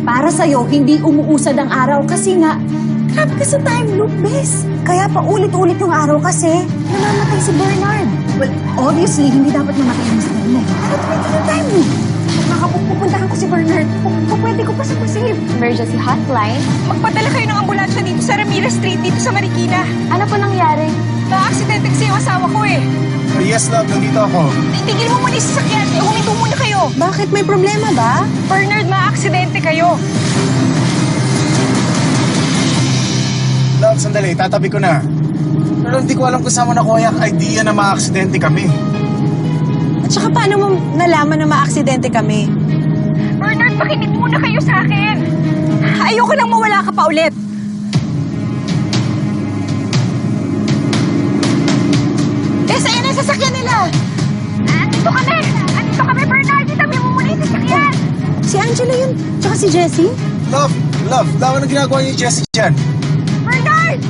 Para sa'yo, hindi umuusad ang araw kasi nga, grabe ka sa time loop, bes. Kaya pa ulit-ulit yung araw kasi, namamatay si Bernard. Well, obviously, hindi dapat namatay ang mister mo. Pero tumitin yung time loop. Pupuntahan ko si Bernard. Pwede ko pa siya masave. Emergency hotline. Magpadala kayo ng ambulansya dito sa Ramirez Street, dito sa Marikina. Ano po nangyari? Na-aksidente kasi yung asawa ko eh. Yes, love. Nandito ako. Tigil mo muna yung sasakyan. Huminto muna kayo. Bakit? May problema ba? Bernard, ma-aksidente kayo. Love, sandali. Tatabi ko na. Pero hindi ko alam kung saan mo nakuha yung idea na ma-aksidente kami. At saka paano mo nalaman na ma-aksidente kami? Bernard, makinig muna kayo sa akin. Ayoko lang mawala ka pa ulit. Ayan ang sasakyan nila. Andito kami, Bernard. Itabi mo muna yung sasakyan. Si Angela yun, tsaka si Jessie. Love, ano ginagawa niyo, Jessie dyan? Bernard!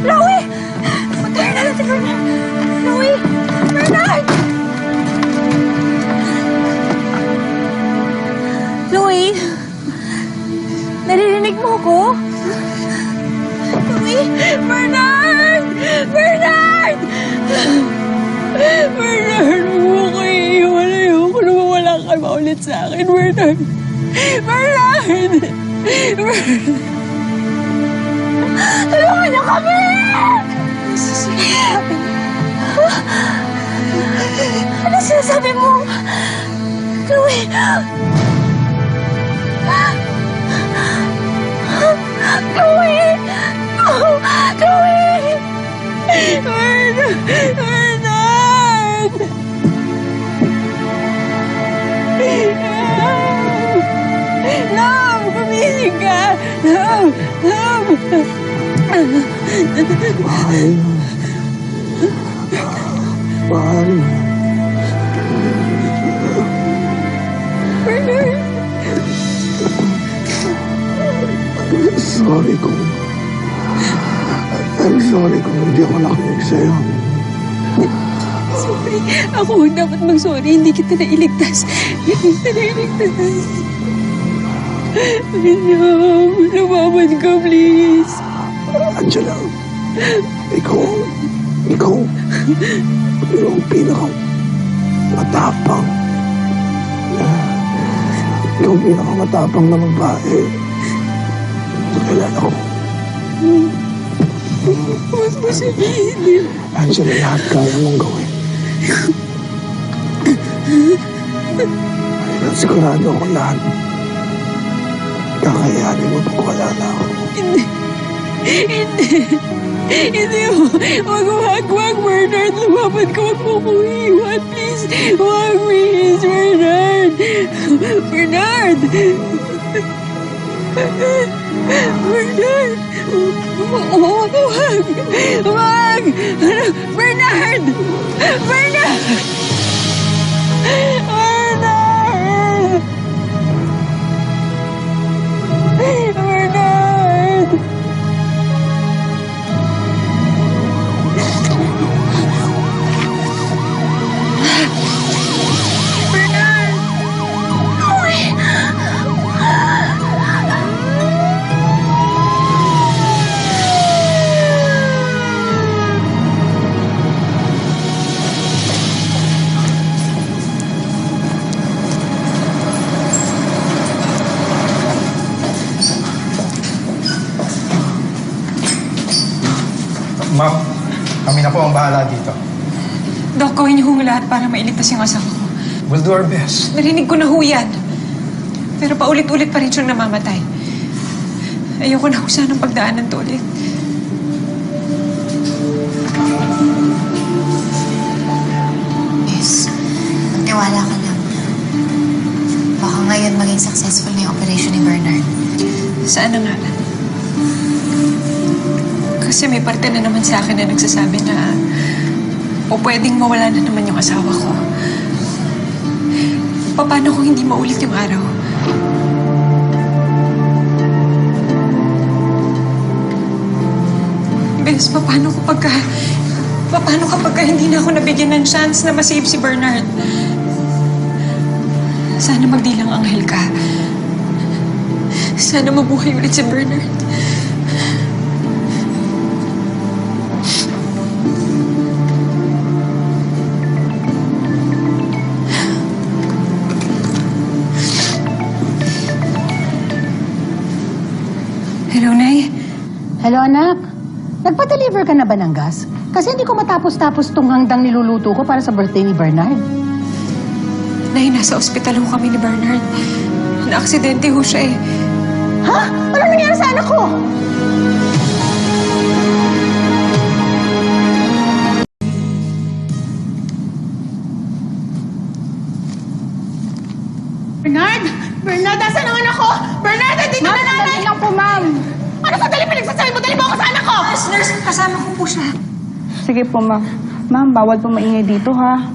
Chloe! Patayin na natin, Bernard! Chloe! Bernard! Chloe, naririnig mo ko? Chloe! Bernard! Bernard! Bernard, huwag mo ko iiwan. Ayoko na mawala ka maulit sa akin, Bernard! Bernard! Bernard! Tulungan niyo kami! Ano sinasabi mo? Chloe! Chloe! Chloe! Bernard! Bernard! Love! Gumising ka! Love! Love! Mahal. Bernard! Sorry kung... I'm sorry kung hindi ako nakinig sa'yo. Sorry. Ako ang dapat mag-sorry. Hindi kita nailigtas. Hindi kita nailigtas. Love, lumaban ka, please. Angela, ikaw yung pinakamatapang. Ikaw ang pinakamatapang na babae. Kilala ko. Huwag mo sabihin. Angela, lahat kaya mong gawin. Sigurado ako lahat. Kakayanin mo pag wala na ako. Hindi mo. Wag, Bernard. Lumaban ka. Wag mo kong iwan. Please. Wag, please, Bernard. Bernard. Bernard. Wag. Bernard. Bernard. Bernard. Ma'am, kami na po ang bahala dito. Dok, gawin niyo ho lahat para mailigtas yung asawa ko. We'll do our best. Narinig ko na ho yan. Pero paulit-ulit pa rin siyang namamatay. Ayoko na ho sanang pagdaanan to ulit. Sana nga. Kasi may parte na naman sa akin na nagsasabi na o pwedeng mawala na naman yung asawa ko. Paano kung hindi maulit yung araw? Bes, paano kapag hindi na ako nabigyan ng chance na masave si Bernard? Sana magdilang anghel ka. Sana mabuhay ulit si Bernard. Hello, Nay. Hello, anak. Nagpa-deliver ka na ba ng gas? Kasi hindi ko matapos-tapos tong hangdang niluluto ko para sa birthday ni Bernard. Nay, nasa ospital ho kami ni Bernard. Na-aksidente ho siya eh. Ha? Ano nangyari sa anak ko? Bernard! Bernard, asan ang anak ko? Bernard, nandito na nanay! lang po, ma'am. Ano sandali pinagsasabi mo? Dali mo ako sa anak ko! Nurse, kasama ko po siya. Sige po, ma'am. Ma'am, bawal po maingay dito, ha?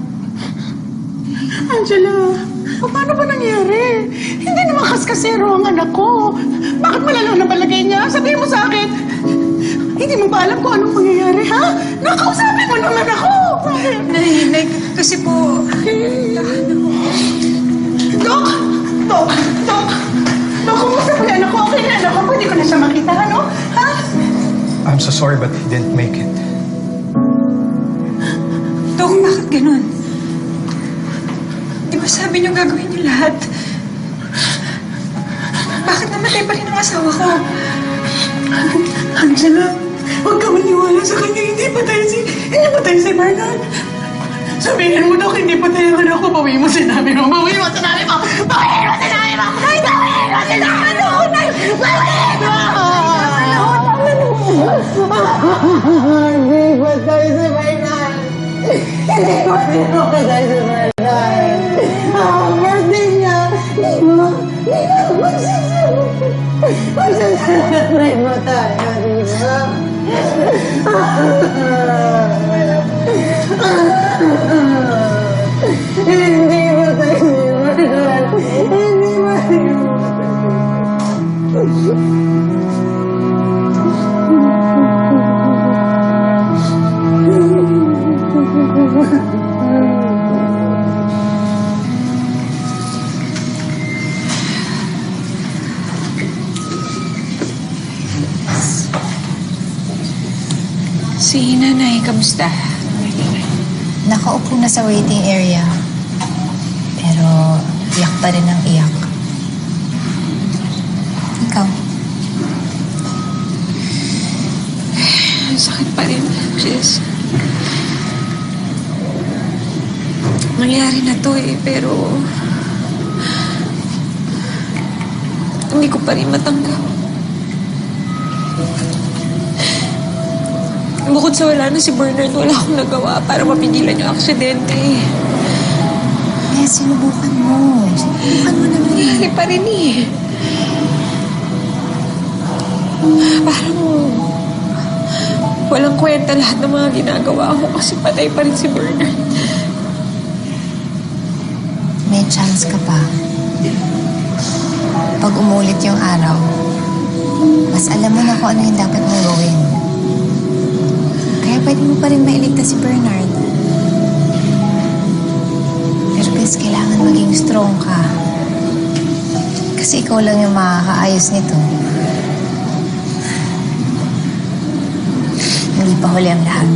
Angela, paano ba nangyari? Hindi naman kaskasero ang anak ko. Bakit malalaw na palagay niya? Sabihin mo sa akin. Hindi mo ba alam kung anong mangyayari, ha? Nakausapin mo naman ako! Nay, kasi po... Dok! Dok! Dok! Dok, kumusta po yung anak ko? Okay na anak ko. Pwede ko na siya makita, ano? Ha? I'm so sorry but he didn't make it. Dok, bakit ganun? Di ba sabi niyo gagawin niyo lahat? Bakit namatay pa rin ang asawa ko? Angela, huwag ka maniwala sa kanya. Hindi patay si Bernard. Sabihin mo, Dok, hindi patay ang anak ko. Bawiin mo sinabi mo. Bawiin mo sinabi mo. Bawiin mo sinabi mo. Bawiin mo sinabi mo. Bawiin mo! Hindi patay si Bernard! Hindi patay si Bernard! Ang birthday niya! Hindi mo magsasalamat mo tayo, di ba? Hindi patay si Bernard! Hindi patay si Si Nanay, kamusta? Nakaupo na sa waiting area. Pero iyak pa rin ang iyak. Ikaw? Ang sakit pa rin, Jess. Nangyari na to eh, pero... hindi ko pa rin matanggap. Bukod sa wala na si Bernard, wala akong nagawa para mapigilan yung aksidente. Eh, sinubukan mo. Sinubukan mo naman. Nangyari pa rin eh. Parang walang kwenta lahat ng mga ginagawa ko kasi patay pa rin si Bernard. May chance ka pa. Pag umulit yung araw, mas alam mo na kung ano yung dapat mong gawin. Kaya pwede mo pa rin mailigtas si Bernard. Pero Bes, kailangan maging strong ka. Kasi ikaw lang yung makakaayos nito. Hindi pa huli ang lahat.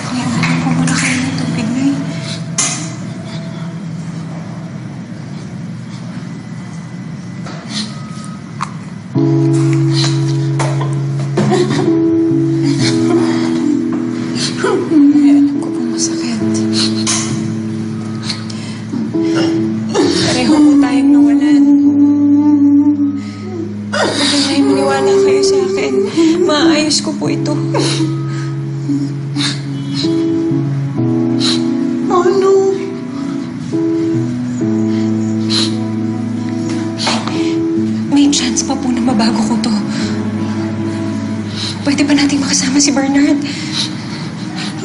Kailangan ko muna kayo ng tubig, Nay. Inaayos ko po ito. Ano? May chance pa po na mabago ko to. Pwede ba natin makasama si Bernard?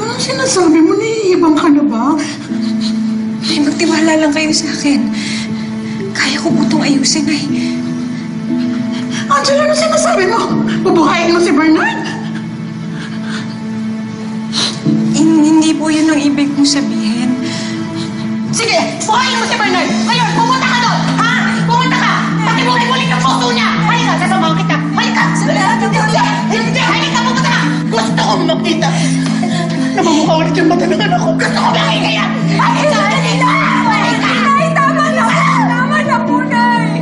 Anong sinasabi mo? Naiibang ka na ba? Ay, magtiwala lang kayo sa akin. Kaya ko po itong ayusin ay. Angela, ano sinasabi mo? Bubuhayin mo si Bernard? Hindi po yun ang ibig kong sabihin. Sige, buhayin mo si Bernard! Ngayon, pumunta ka doon! Ha? Pumunta ka! Pakimulit-mulit ang puso niya! Halika, sasamahan kita! Halika! Hindi! Halika, pumunta ka! Gusto kong makita! Namamukha ulit yung mata ng anak ko! Gusto kong makita yan! Halika! Halika! Halika! Nay, tama na po! Tama na po, Nay!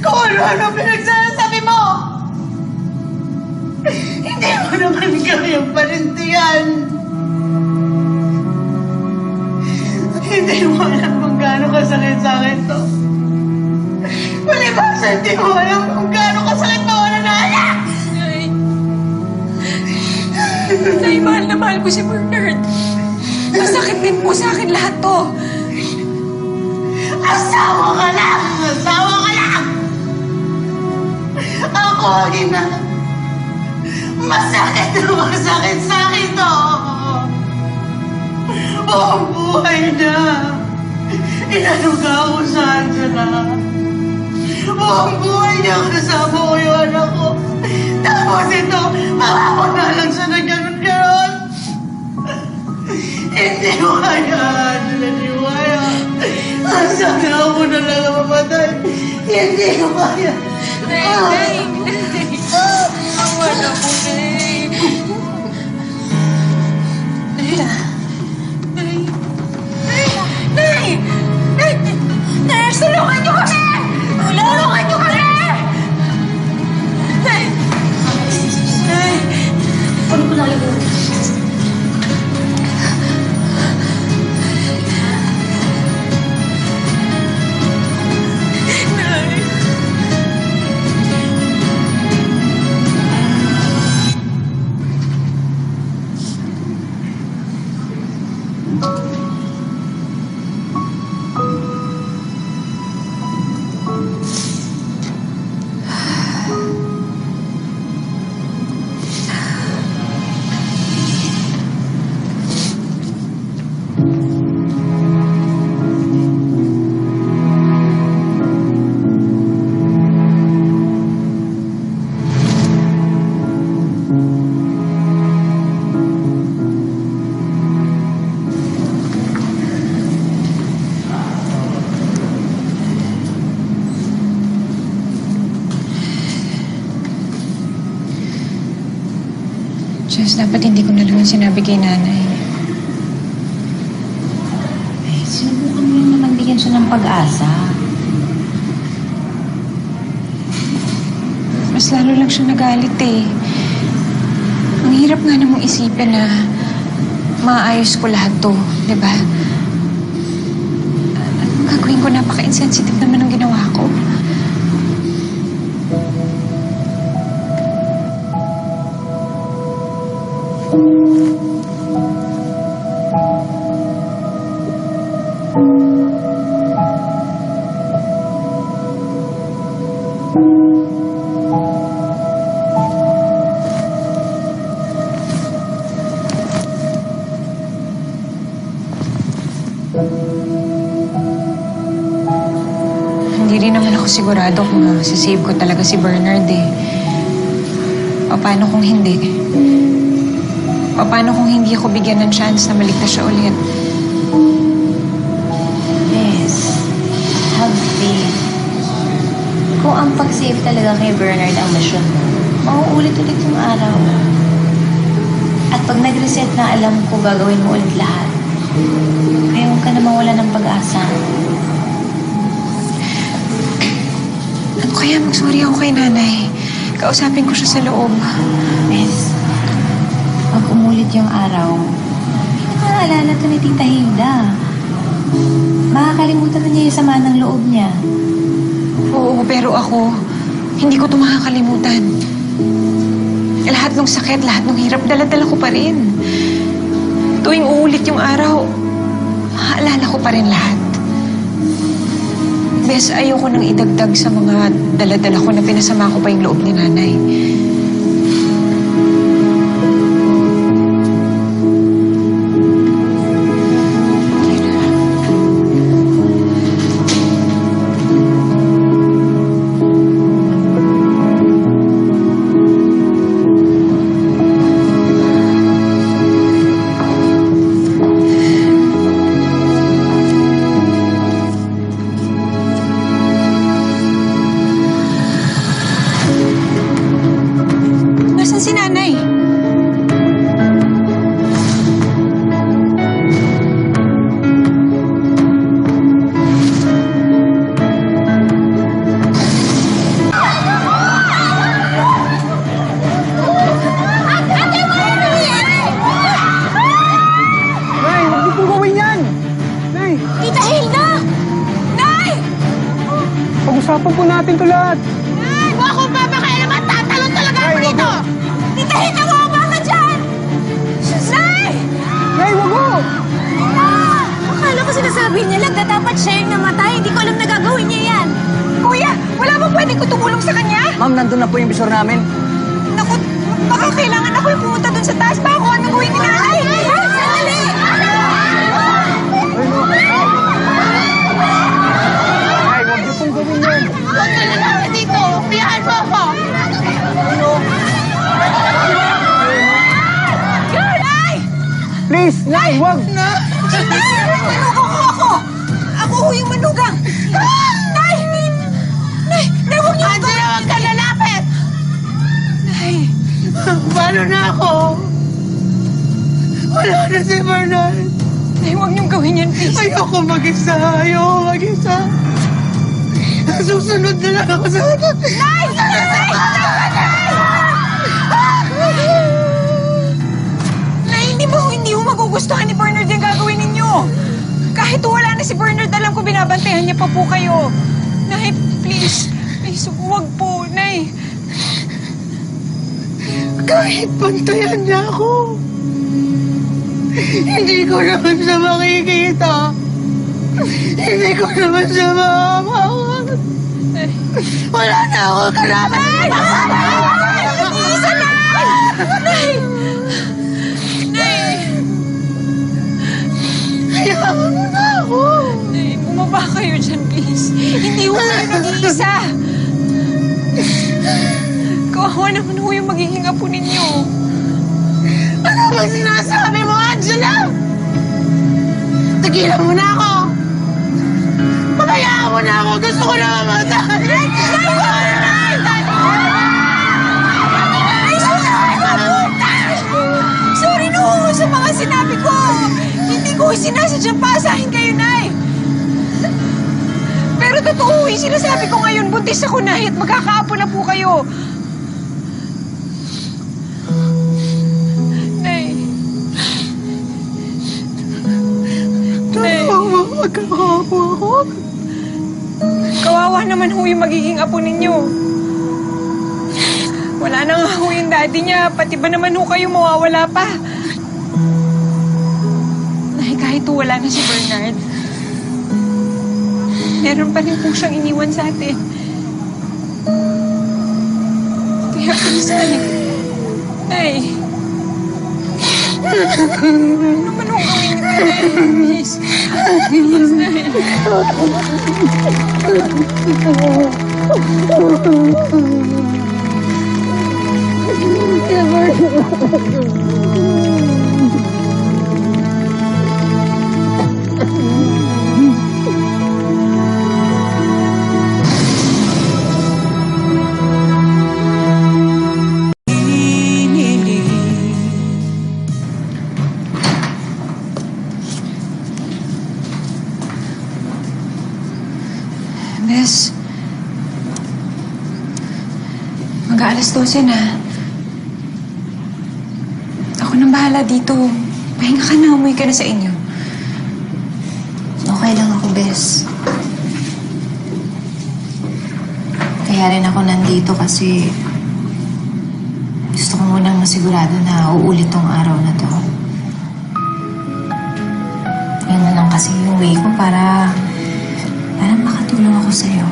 Kung ano pinagsasabi mo! Hindi mo naman kayang panindigan! Hindi mo alam kung gaano kasakit sa akin to. Palibasa, hindi mo alam kung gaano kasakit mawala na anak! Nay, mahal na mahal ko si Bernard. Masakit din po sa akin lahat to. Asawa ka lang! Asawa ka lang! Ako ang ina. Masakit na masakit sa akin to. Buong buhay na. Inaluga ako sa Angela. Buong buhay niya ako nasama ko yung anak ko. Tapos ito, mawawala lang siya na ganun-ganon. Hindi ko kaya, Angela, hindi ko kaya. Sana ako na lang ang mamatay. Hindi ko kaya. Nay! Awa na po, Nay! Nay! Nay! Nay! Nay! Tulungan niyo kami! Tulungan niyo kami! Nay! Nay! Ano ko lang yun? Nay! Diyos, dapat hindi ko na lang sinabi kay nanay. Sinubukan mo lang naman bigyan siya ng pag-asa. Mas lalo lang siya nagalit eh. Ang hirap nga namang isipin na maayos ko lahat to, di ba? Anong gagawin ko? Napaka-insensitive naman ang ginawa ko. Hindi rin naman ako sigurado kung masasave ko talaga si Bernard eh. Paano kung hindi? Paano kung hindi ako bigyan ng chance na maligtas siya ulit? Yes. Have faith. Kung ang pag-save talaga kay Bernard ang mission mo, mauulit-ulit yung araw. At pag nag-reset na, alam ko gagawin mo ulit lahat. Kaya huwag ka na mawala ng pag-asa. Ano kaya mag-sorry ako kay nanay? Kausapin ko siya sa loob. Miss, pag umulit yung araw, hindi ko naalala to ni Tita Hilda. Makakalimutan na niya yung sa loob niya. Oo, pero ako, hindi ko ito makakalimutan. Lahat ng sakit, lahat ng hirap, dala-dala ko pa rin. Tuwing uulit yung araw, maaalala ko pa rin lahat. Bes, ayoko nang idagdag sa mga dala-dala ko na pinasama ko pa yung loob ni nanay. Nasaan si nanay? Nay, huwag niyo pong gawin yan! Nay, Tita Hilda! Nay! pag-usapan po natin to lahat. Nay! Huwag akong papakailaman! Tatalon talaga ako Nay, dito! Tita Hilda, bumaba ka dyan! Nay! Nay, wag mo! Akala ko sinasabi niya lang na dapat siya yung namatay. Hindi ko alam na gagawin niya yan. Kuya, wala bang pwede ko tumulong sa kanya? Ma'am, nandun na po yung bisor namin. Naku, baka kailangan ako yung pumunta dun sa taas. Baka kung anong gawin ni nanay. Sandali! Nay, wag niyo pong gawin yan. Huwag ka na lang dito! Piyahan mo ako! Nay! Please, Nay, wag! Manugang ko ako! Ako ho yung manugang! Nay! Nay! Nay, huwag niyo Angela, huwag ka lalapit! Nay! Paano na ako? Wala na si Bernard. Nay, huwag niyong gawin yan, please. Ayoko mag-isa. Ayoko mag-isa. Susunod na lang ako sa... Nay! Nay! Nay, hindi mo magugustuhan ni Bernard yung gagawin ninyo. Kahit wala na si Bernard, alam ko binabantayan niya pa po kayo. Nay, please. Please, huwag po, Nay. Kahit bantayan niya ako. Hindi ko naman siya makikita. Hindi ko naman siya makakawan. Wala na ako kalaban. Isa na! Nay! Nay! Hayaan mo na ako. Nay, bumaba kayo dyan, please. Hindi ho kayo nag-iisa. Kawawa naman ho yung magiging apo ninyo. Ano bang sinasabi mo, Angela? Tigilan mo na ako. Pabayaan mo na ako. Gusto ko na mamatay. Nay, sorry no sa mga sinabi ko. Hindi ko sinasadyang paasahin kayo, Nay. Pero totoo, sinasabi ko ngayon, buntis ako, Nay, at magkakaapo na po kayo. Nay. Nay. Magkakapo ako. Kawawa naman ho yung magiging apo ninyo. Wala na nga ho yung daddy niya. Pati ba naman ho kayo mawawala pa? Nay, kahit ho wala na si Bernard, meron pa rin po siyang iniwan sa atin. Kaya please, Nay. Nay. Ano man ho gawin niyo, Nay? Please. Please, Nay. Bes, mag-aalas 12 na. Ako nang bahala dito. Pahinga ka na, umuwi ka na sa inyo. Okay lang ako, Bes. kaya rin ako nandito kasi gusto ko munang masigurado na uulit tong araw na to. Yun na lang kasi yung way ko para makatulong ako sa'yo.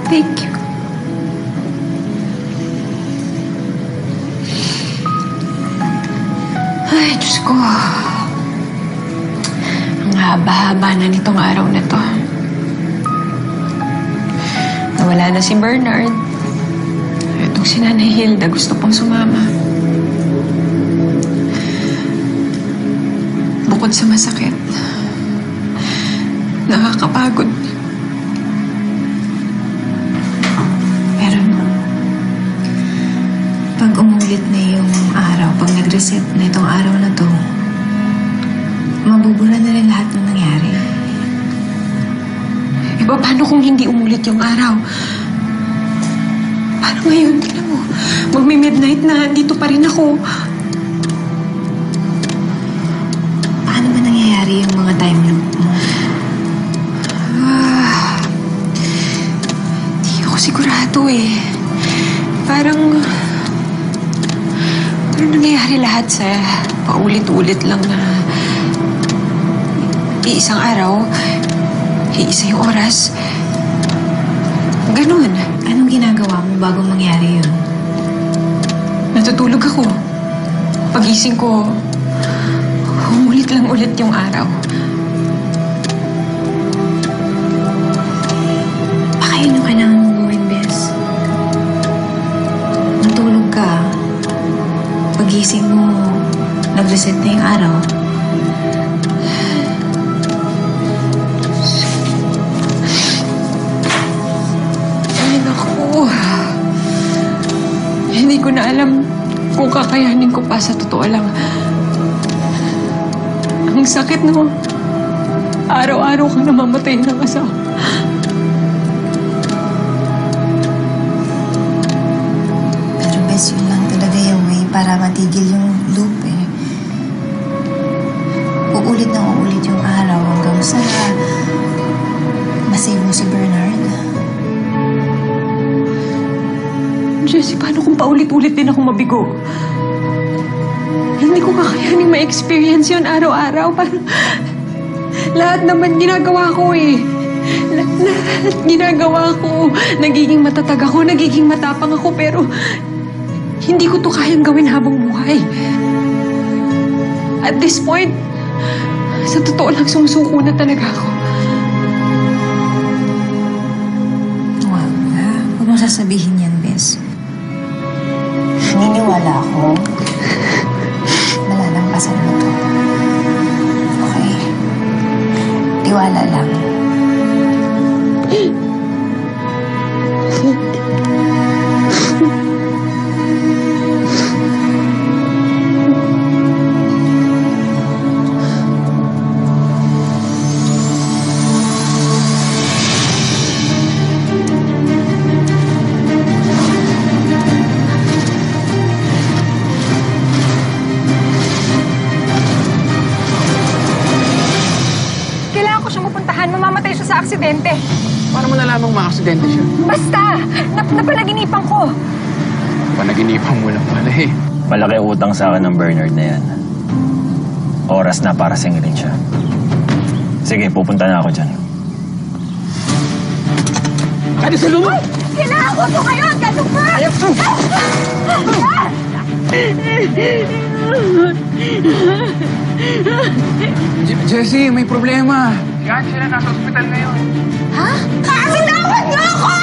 Thank you. Ay, Diyos ko. Ang haba-haba na nitong araw na to. Nawala na si Bernard. Itong si Nanay Hilda gusto pang sumama. Bukod sa masakit, nakakapagod. Pero pag umulit na yung araw, pag nag-reset na itong araw na to, mabubura na rin lahat ng nangyari. Iba, paano kung hindi umulit yung araw? Paano ngayon? Tingnan mo, magmi-midnight na, dito pa rin ako. Paano ba nangyayari yung mga time loop mo? Hindi ako sigurado eh. Parang nangyayari lahat sa paulit-ulit lang na iisang araw, iisa yung oras. Ganun. Anong ginagawa mo bago mangyari yun? Natutulog ako. Pagising ko, umulit lang ulit yung araw. Baka yun yung kailangan mong gawin, Bes. Matulog ka. Pagising mo, nag-reset na yung araw. Ay, naku. Hindi ko na alam kung kakayanin ko pa, sa totoo lang. Ang sakit, no? Araw-araw kang namamatay ng asawa. Pero Bes, yun lang talaga yung way para matigil yung loop eh. Uulit na uulit yung araw hanggang sa masave mo si Bernard. Jessie, paano kung paulit-ulit din ako mabigo? Hindi ko kakayanin ma-experience yun araw-araw. Parang lahat naman ginagawa ko eh. Lahat ginagawa ko. Nagiging matatag ako, nagiging matapang ako, pero hindi ko to kayang gawin habang buhay. At this point, sa totoo lang sumusuko na talaga ako. Wag na. Huwag mo sasabihin yan, Bes. Naniniwala ako. Malalampasan mo to. Okay. Tiwala lang. Kailangan ko siyang mapuntahan. Mamamatay siya sa aksidente. Paano mo nalamang maaksidente siya? Basta! Napanaginipan ko. Panaginipan mo lang pala eh. Malaki utang sa akin ng Bernard na yan. Oras na para singilin siya. Sige, pupunta na ako dyan. Ano sa lumo? Kailangan ko ito ngayon! Ganun pa! Jessie, may problema. Yan, sila nasa ospital ngayon. Ha? Pinawad niyo ako!